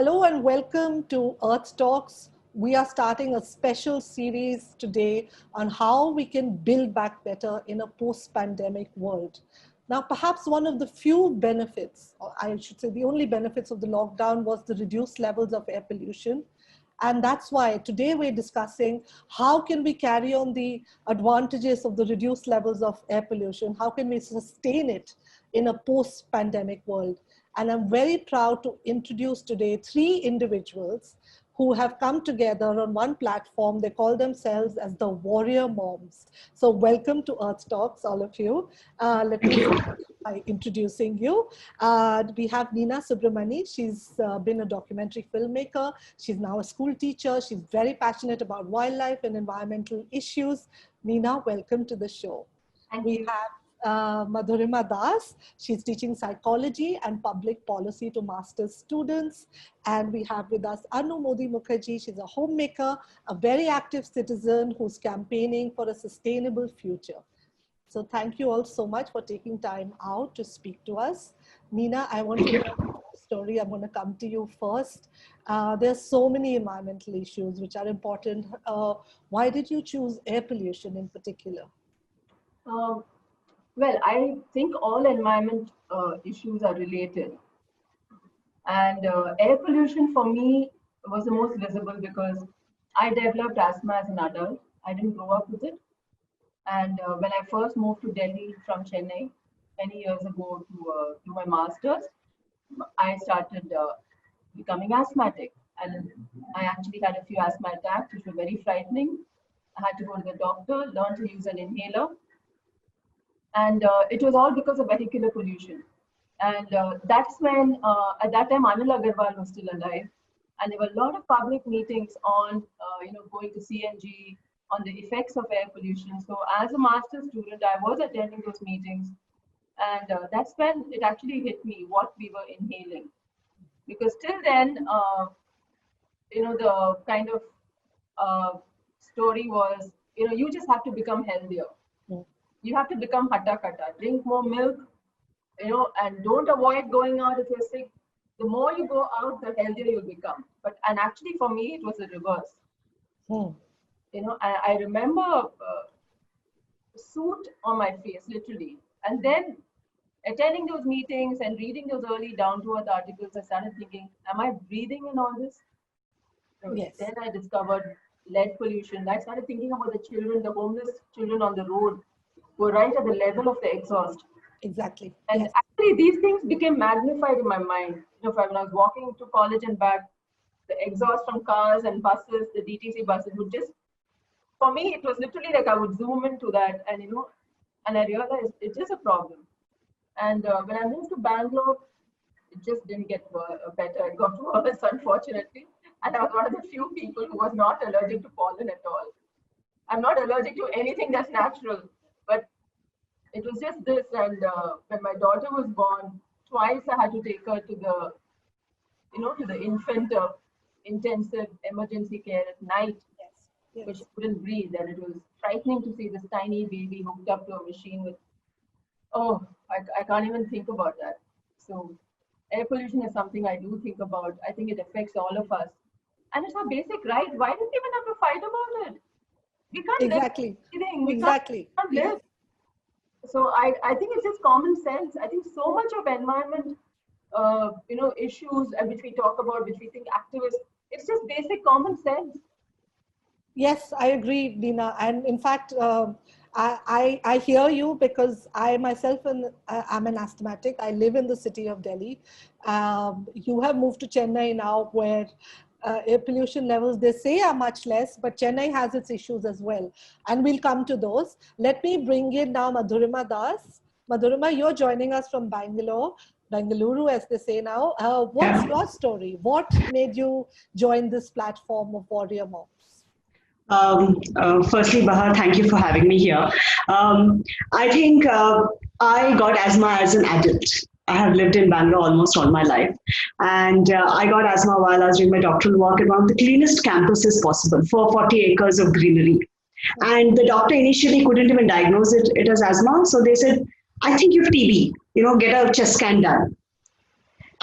Hello and welcome to Earth Talks. We are starting a special series today on how we can build back better in a post-pandemic world. Now, perhaps one of the few benefits, or I should say the only benefits of the lockdown was the reduced levels of air pollution. And that's why today we're discussing how can we carry on the advantages of the reduced levels of air pollution? How can we sustain it in a post-pandemic world? And I'm very proud to introduce today three individuals who have come together on one platform. They call themselves as the Warrior Moms. So welcome to Earth Talks, all of you. Let me start by introducing you. We have Nina Subramani. She's been a documentary filmmaker. She's now a school teacher. She's very passionate about wildlife and environmental issues. Nina, welcome to the show. We have Madhurima Das. She's teaching psychology and public policy to master's students. And we have with us Anu Modi Mukherjee. She's a homemaker, a very active citizen who's campaigning for a sustainable future. So thank you all so much for taking time out to speak to us. Nina, I want to hear your story. I'm going to come to you first. There's so many environmental issues which are important. Why did you choose air pollution in particular? Well, I think all environment issues are related. And air pollution for me was the most visible because I developed asthma as an adult. I didn't grow up with it. And when I first moved to Delhi from Chennai many years ago to do my master's, I started becoming asthmatic. And I actually had a few asthma attacks, which were very frightening. I had to go to the doctor, learn to use an inhaler. And it was all because of vehicular pollution. And that's when, at that time, Anil Agarwal was still alive. And there were a lot of public meetings on, going to CNG, on the effects of air pollution. So as a master's student, I was attending those meetings. And that's when it actually hit me what we were inhaling. Because till then, the kind of story was, you just have to become healthier. You have to become hatta kata, drink more milk, and don't avoid going out if you're sick. The more you go out, the healthier you'll become. And actually for me, it was the reverse. I remember a soot on my face, literally. And then attending those meetings and reading those early down-to-earth articles, I started thinking, am I breathing in all this? Yes. Then I discovered lead pollution. I started thinking about the children, the homeless children on the road, were right at the level of the exhaust. Exactly. And yes. Actually, these things became magnified in my mind. When I was walking to college and back, the exhaust from cars and buses, the DTC buses would just, for me, it was literally like I would zoom into that and, and I realized it's just a problem. And when I moved to Bangalore, it just didn't get better. It got worse, unfortunately. And I was one of the few people who was not allergic to pollen at all. I'm not allergic to anything that's natural. But it was just this, and when my daughter was born, twice I had to take her to the infant intensive emergency care at night, because she couldn't breathe, and it was frightening to see this tiny baby hooked up to a machine with, I can't even think about that. So air pollution is something I do think about. I think it affects all of us. And it's our basic right. Why do we even have to fight about it? We can't Exactly. live anything. Exactly. Can't live. So I think it's just common sense. I think so much of environment, issues which we talk about, which we think activists, it's just basic common sense. Yes, I agree, Nina. And in fact, I hear you because I myself am an asthmatic. I live in the city of Delhi. You have moved to Chennai now, where air pollution levels, they say, are much less, but Chennai has its issues as well. And we'll come to those. Let me bring in now Madhurima Das. Madhurima, you're joining us from Bengaluru, as they say now. What's your story? What made you join this platform of Warrior Moms? Firstly, Bahar, thank you for having me here. I think I got asthma as an adult. I have lived in Bangalore almost all my life. And I got asthma while I was doing my doctoral work at one of the cleanest campuses possible, for 40 acres of greenery. And the doctor initially couldn't even diagnose it as asthma. So they said, I think you have TB, get a chest scan done.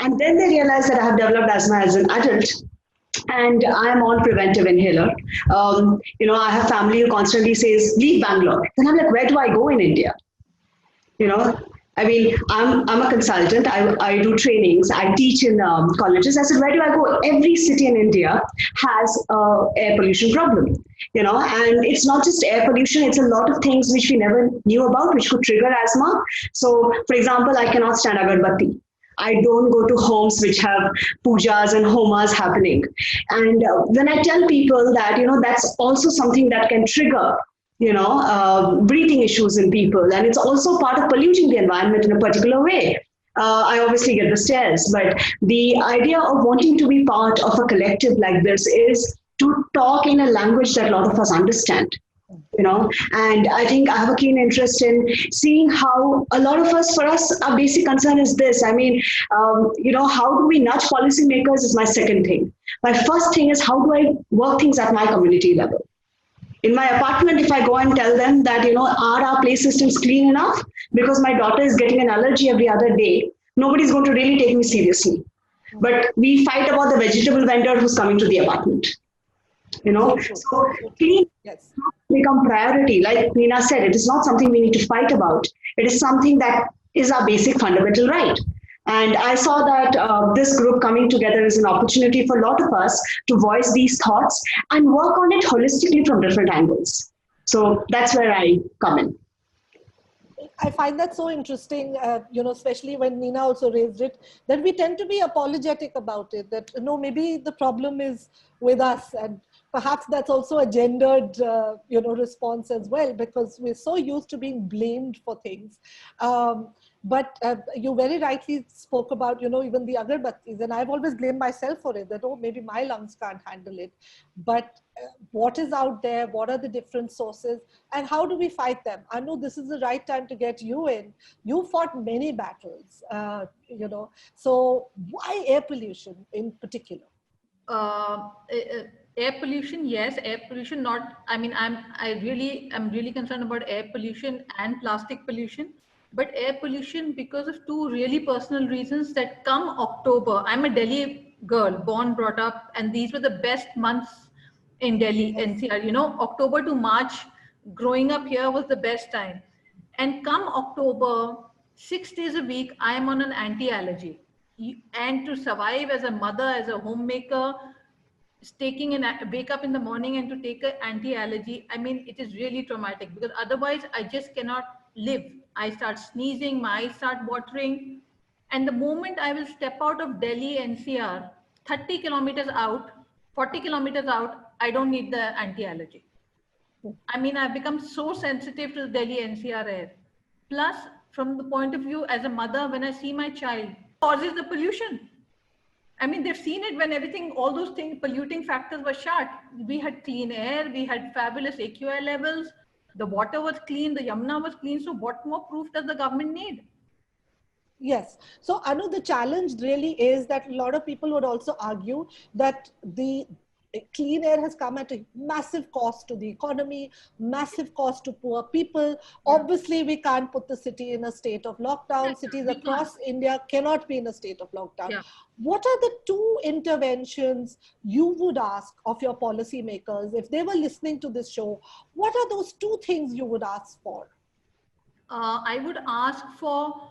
And then they realize that I have developed asthma as an adult and I'm on preventive inhaler. I have family who constantly says, leave Bangalore. Then I'm like, where do I go in India? You know, I mean, I'm a consultant. I do trainings. I teach in colleges. I said, where do I go? Every city in India has a air pollution problem. And it's not just air pollution. It's a lot of things which we never knew about, which could trigger asthma. So, for example, I cannot stand agarbatti. I don't go to homes which have pujas and homas happening. And when I tell people that, that's also something that can trigger breathing issues in people. And it's also part of polluting the environment in a particular way. I obviously get the stares, but the idea of wanting to be part of a collective like this is to talk in a language that a lot of us understand. And I think I have a keen interest in seeing how a lot of us, for us, our basic concern is this. I mean, how do we nudge policymakers is my second thing. My first thing is how do I work things at my community level? In my apartment, if I go and tell them that, are our play systems clean enough? Because my daughter is getting an allergy every other day, nobody's going to really take me seriously. But we fight about the vegetable vendor who's coming to the apartment. So clean yes. become priority. Like Nina said, it is not something we need to fight about. It is something that is our basic fundamental right. And I saw that this group coming together is an opportunity for a lot of us to voice these thoughts and work on it holistically from different angles. So that's where I come in. I find that so interesting, especially when Nina also raised it, that we tend to be apologetic about it, that, maybe the problem is with us. And perhaps that's also a gendered, response as well, because we're so used to being blamed for things. But you very rightly spoke about, even the agarbattis, and I've always blamed myself for it, that, maybe my lungs can't handle it. But what is out there? What are the different sources? And how do we fight them? I know this is the right time to get you in. You fought many battles, so why air pollution in particular? Air pollution, yes. Air pollution, not. I mean, I'm really concerned about air pollution and plastic pollution. But air pollution because of two really personal reasons. That come October, I'm a Delhi girl, born, brought up, and these were the best months in Delhi, NCR. October to March, growing up here was the best time. And come October, 6 days a week, I am on an anti-allergy. And to survive as a mother, as a homemaker, wake up in the morning and to take an anti-allergy, I mean, it is really traumatic, because otherwise I just cannot live. I start sneezing, my eyes start watering. And the moment I will step out of Delhi NCR, 30 kilometers out, 40 kilometers out, I don't need the anti-allergy. I mean, I've become so sensitive to the Delhi NCR air. Plus, from the point of view as a mother, when I see my child, causes the pollution. I mean, they've seen it when everything, all those things, polluting factors were shut. We had clean air, we had fabulous AQI levels, the water was clean, the Yamuna was clean. So what more proof does the government need? Yes. So Anu, the challenge really is that a lot of people would also argue that the clean air has come at a massive cost to the economy, massive cost to poor people. Yeah. Obviously, we can't put the city in a state of lockdown. Yeah, cities across India cannot be in a state of lockdown. Yeah. What are the two interventions you would ask of your policymakers if they were listening to this show? What are those two things you would ask for? I would ask for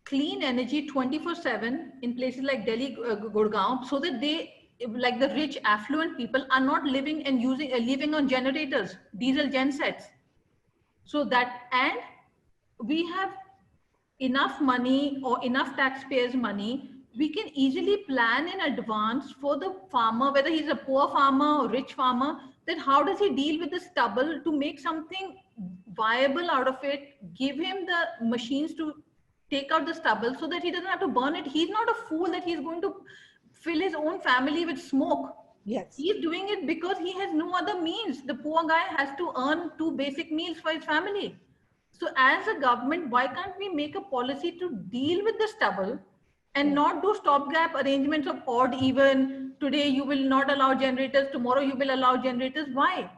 clean energy 24/7 in places like Delhi, Gurgaon, so that they, like the rich affluent people, are not living and living on generators, diesel gensets. So that, and we have enough money or enough taxpayers' money, we can easily plan in advance for the farmer, whether he's a poor farmer or rich farmer, that how does he deal with the stubble to make something viable out of it, give him the machines to take out the stubble so that he doesn't have to burn it. He's not a fool that he's going to fill his own family with smoke. Yes. He's doing it because he has no other means. The poor guy has to earn 2 basic meals for his family. So as a government, why can't we make a policy to deal with the stubble and not do stopgap arrangements of odd even? Today you will not allow generators, tomorrow you will allow generators. Why?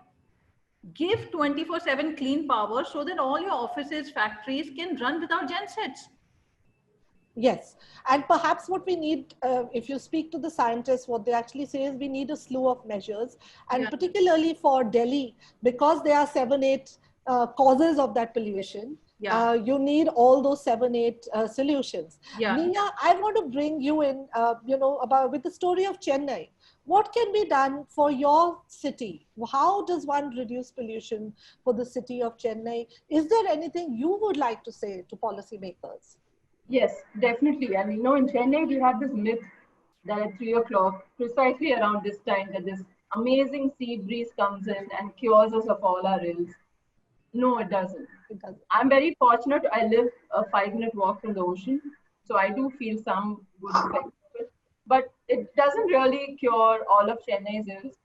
Give 24/7 clean power so that all your offices, factories can run without gensets. Yes. And perhaps what we need, if you speak to the scientists, what they actually say is we need a slew of measures. And Yeah. particularly for Delhi, because there are 7, 8 causes of that pollution, Yeah. you need all those 7, 8 solutions. Yeah. Nina, I want to bring you in, about with the story of Chennai. What can be done for your city? How does one reduce pollution for the city of Chennai? Is there anything you would like to say to policymakers? Yes, definitely. And in Chennai, we have this myth that at 3 o'clock, precisely around this time, that this amazing sea breeze comes in and cures us of all our ills. No, it doesn't. It does. I'm very fortunate. I live a 5-minute walk from the ocean, so I do feel some good effects of it. But it doesn't really cure all of Chennai's ills.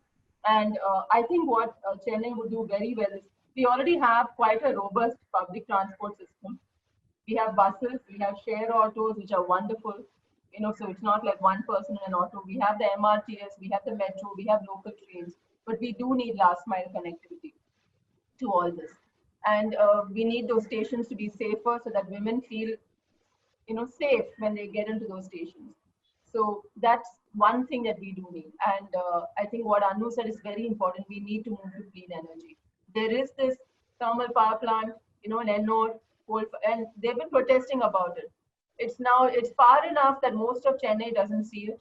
And I think what Chennai would do very well is we already have quite a robust public transport system. We have buses, we have share autos, which are wonderful. So it's not like one person in an auto. We have the MRTS, we have the metro, we have local trains, but we do need last mile connectivity to all this. And we need those stations to be safer so that women feel, safe when they get into those stations. So that's one thing that we do need. And I think what Anu said is very important. We need to move to clean energy. There is this thermal power plant, in Ennore, and they've been protesting about it. It's far enough that most of Chennai doesn't see it.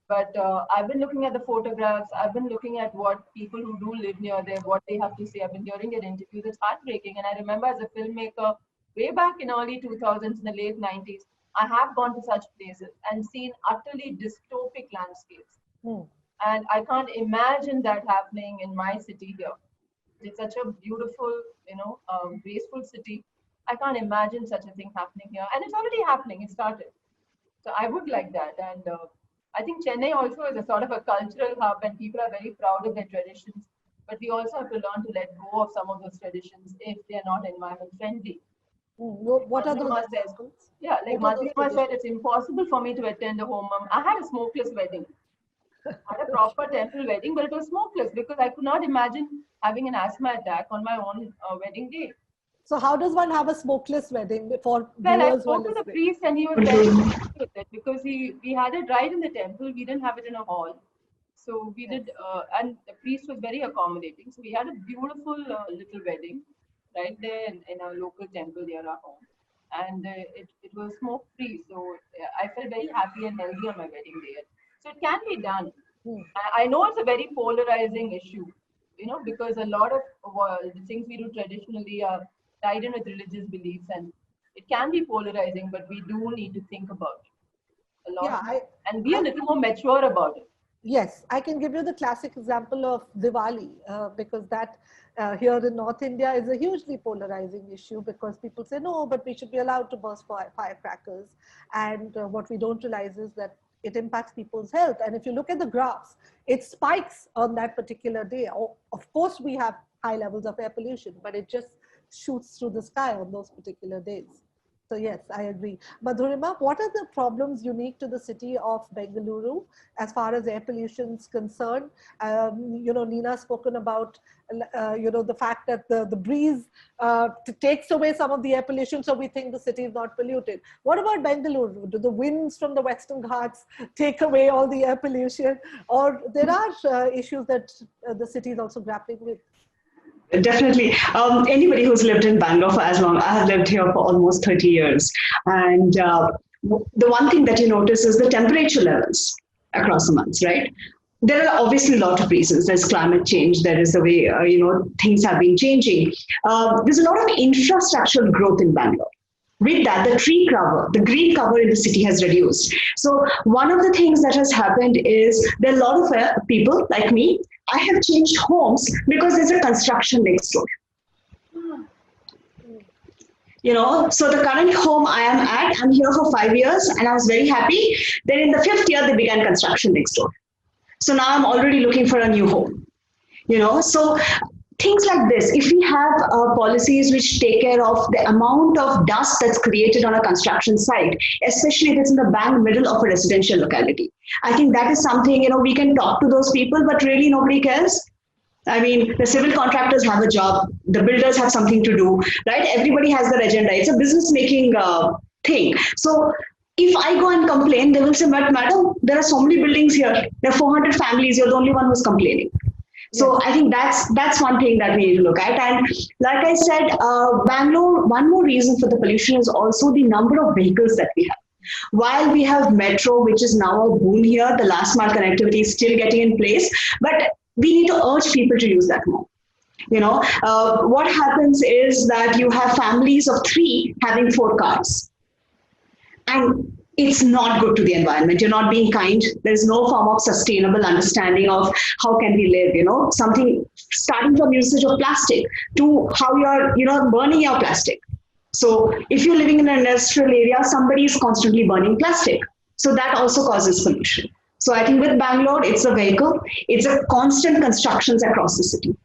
But I've been looking at the photographs. I've been looking at what people who do live near there, what they have to say. I've been hearing their interviews. It's heartbreaking. And I remember as a filmmaker, way back in early 2000s, in the late 90s, I have gone to such places and seen utterly dystopic landscapes. And I can't imagine that happening in my city here. It's such a beautiful, graceful city. I can't imagine such a thing happening here. And it's already happening. It started. So I would like that. And I think Chennai also is a sort of a cultural hub, and people are very proud of their traditions. But we also have to learn to let go of some of those traditions if they're not environment friendly. What are those examples? Yeah, like Madhurima said, it's impossible for me to attend a homam. I had a smokeless wedding. I had a proper temple wedding, but it was smokeless because I could not imagine having an asthma attack on my own wedding day. So how does one have a smokeless wedding for Well, I viewers who are spoke to the listening? priest and he was very happy with it because we had it right in the temple. We didn't have it in a hall. So we did, and the priest was very accommodating. So we had a beautiful little wedding right there in a local temple near our home. And it was smoke free. So I felt very happy and healthy on my wedding day. So it can be done. I know it's a very polarizing issue, because a lot of the things we do traditionally are tied in with religious beliefs, and it can be polarizing, but we do need to think about it a lot and be a little more mature about it. Yes, I can give you the classic example of Diwali, because that here in North India is a hugely polarizing issue because people say, no, but we should be allowed to burst firecrackers. And what we don't realize is that it impacts people's health. And if you look at the graphs, it spikes on that particular day. Of course, we have high levels of air pollution, but it just shoots through the sky on those particular days. So yes, I agree. Madhurima, what are the problems unique to the city of Bengaluru as far as air pollution is concerned? Nina spoken about, the fact that the breeze takes away some of the air pollution, so we think the city is not polluted. What about Bengaluru? Do the winds from the Western Ghats take away all the air pollution? Or there are issues that the city is also grappling with? Definitely. Anybody who's lived in Bangalore for as long, I have lived here for almost 30 years. And the one thing that you notice is the temperature levels across the months, right? There are obviously a lot of reasons. There's climate change. There is the way, things have been changing. There's a lot of infrastructural growth in Bangalore. With that, the tree cover, the green cover in the city has reduced. So one of the things that has happened is there are a lot of people like me. I have changed homes because there's a construction next door. So the current home I am at, I'm here for 5 years and I was very happy. Then in the 5th year, they began construction next door. So now I'm already looking for a new home. So things like this, if we have policies which take care of the amount of dust that's created on a construction site, especially if it's in the bang middle of a residential locality, I think that is something, we can talk to those people, but really nobody cares. I mean, the civil contractors have a job, the builders have something to do, right? Everybody has their agenda. It's a business making thing. So if I go and complain, they will say, but madam, there are so many buildings here. There are 400 families. You're the only one who's complaining. So I think that's one thing that we need to look at. And like I said, Bangalore, one more reason for the pollution is also the number of vehicles that we have. While we have metro, which is now a boon here, the last mile connectivity is still getting in place, but we need to urge people to use that more. What happens is that you have families of 3 having 4 cars, and it's not good to the environment. You're not being kind. There's no form of sustainable understanding of how can we live, something starting from usage of plastic to how you're burning your plastic. So if you're living in an industrial area, somebody is constantly burning plastic. So that also causes pollution. So I think with Bangalore, it's a vehicle. It's a constant constructions across the city.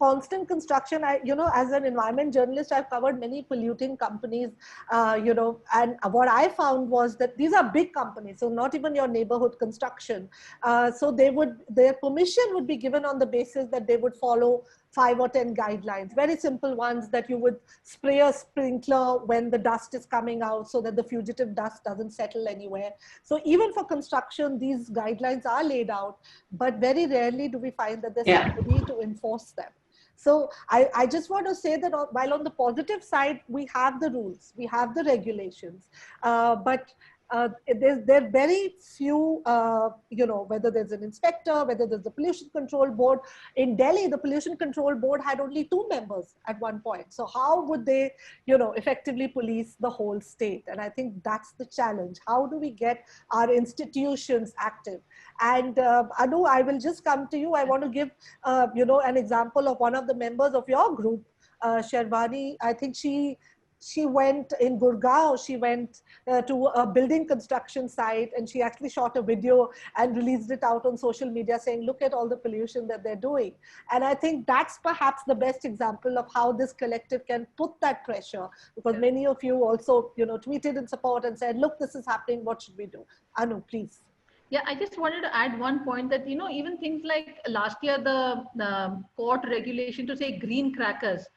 Constant construction. As an environment journalist, I've covered many polluting companies, and what I found was that these are big companies, so not even your neighborhood construction. So their permission would be given on the basis that they would follow 5 or 10 guidelines, very simple ones, that you would spray a sprinkler when the dust is coming out so that the fugitive dust doesn't settle anywhere. So even for construction, these guidelines are laid out, but very rarely do we find that there's somebody to enforce them. So I just want to say that while on the positive side, we have the rules, we have the regulations, but there are very few, whether there's an inspector, whether there's the pollution control board. In Delhi, the pollution control board had only 2 members at one point. So how would they, effectively police the whole state? And I think that's the challenge. How do we get our institutions active? And Anu, I will just come to you. I want to give, an example of one of the members of your group, Shervani. I think she went in Gurgaon, she went to a building construction site, and she actually shot a video and released it out on social media saying, look at all the pollution that they're doing. And I think that's perhaps the best example of how this collective can put that pressure, because many of you also, tweeted in support and said, look, this is happening, what should we do? Anu, please. Yeah, I just wanted to add one point that, even things like last year, the court regulation to say green crackers,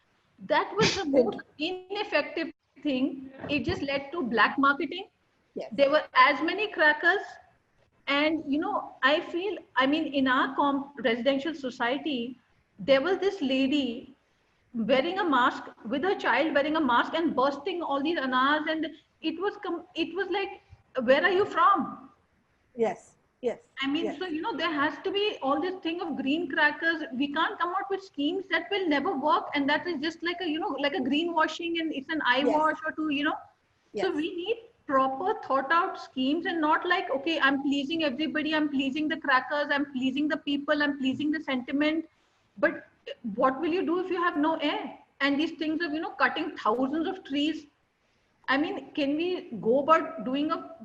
that was the most ineffective thing. It just led to black marketing. Yes. There were as many crackers. And, I feel, in our residential society, there was this lady wearing a mask with her child wearing a mask and bursting all these anars. And it was like, where are you from? Yes. Yes. So, there has to be all this thing of green crackers. We can't come out with schemes that will never work. And that is just like like a greenwashing, and it's an eye wash or two, Yes. So we need proper thought out schemes, and not like, okay, I'm pleasing everybody. I'm pleasing the crackers. I'm pleasing the people. I'm pleasing the sentiment. But what will you do if you have no air? And these things of, cutting thousands of trees. Can we go about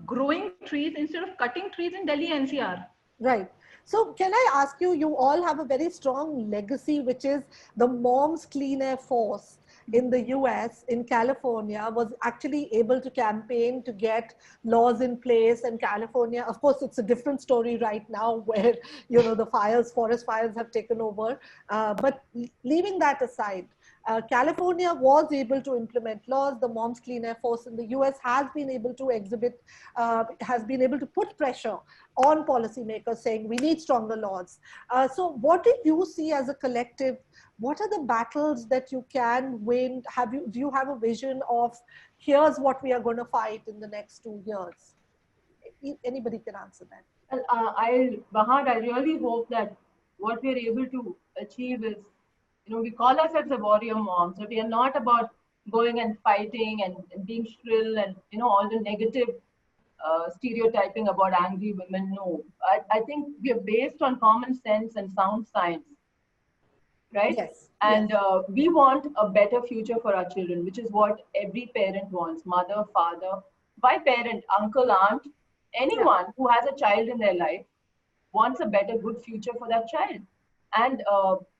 growing trees instead of cutting trees in Delhi NCR? Right. So can I ask you, you all have a very strong legacy, which is the Moms Clean Air Force in the US, in California, was actually able to campaign to get laws in place. And California, of course, it's a different story right now where, the forest fires have taken over. But leaving that aside, California was able to implement laws. The Moms Clean Air Force in the US has been able to put pressure on policymakers saying we need stronger laws. So what do you see as a collective? What are the battles that you can win? Do you have a vision of, here's what we are going to fight in the next 2 years? Anybody can answer that. Bahar, I really hope that what we're able to achieve is, we call ourselves a warrior mom. So we are not about going and fighting and being shrill and, all the negative stereotyping about angry women. No, I think we are based on common sense and sound science, right? Yes. And we want a better future for our children, which is what every parent wants, mother, father, by parent, uncle, aunt, anyone who has a child in their life wants a better, good future for that child. And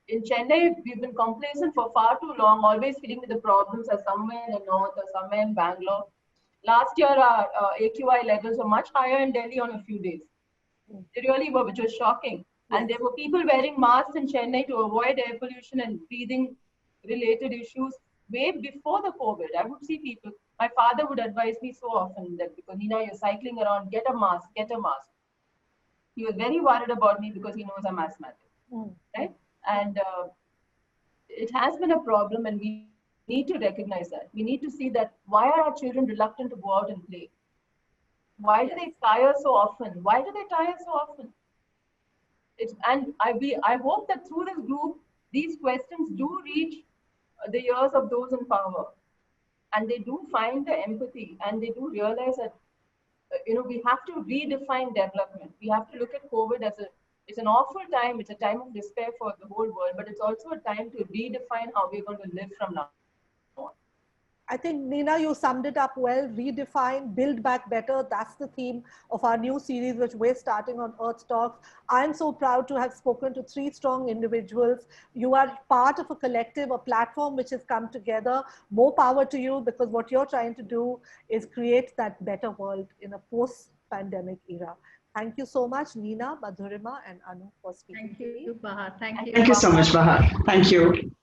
in Chennai, we've been complacent for far too long, always feeling that the problems are somewhere in the north or somewhere in Bangalore. Last year, our AQI levels were much higher in Delhi on a few days. They really were, which was shocking. And there were people wearing masks in Chennai to avoid air pollution and breathing related issues way before the COVID. I would see people My father would advise me so often that, because Nina, you're cycling around, get a mask, get a mask. He was very worried about me because he knows I'm asthmatic, right? And it has been a problem, and we need to recognize that. We need to see that why are our children reluctant to go out and play? Why do they tire so often? Why do they tire so often? I hope that through this group, these questions do reach the ears of those in power, and they do find the empathy, and they do realize that we have to redefine development. We have to look at COVID as it's an awful time. It's a time of despair for the whole world, but it's also a time to redefine how we're going to live from now on. I think, Nina, you summed it up well. Redefine, build back better. That's the theme of our new series, which we're starting on Earth Talks. I'm so proud to have spoken to 3 strong individuals. You are part of a collective, a platform which has come together. More power to you, because what you're trying to do is create that better world in a post-pandemic era. Thank you so much, Nina, Madhurima, and Anu, for speaking. Thank you, Bahar. Thank you. Thank you so much, Bahar. Thank you.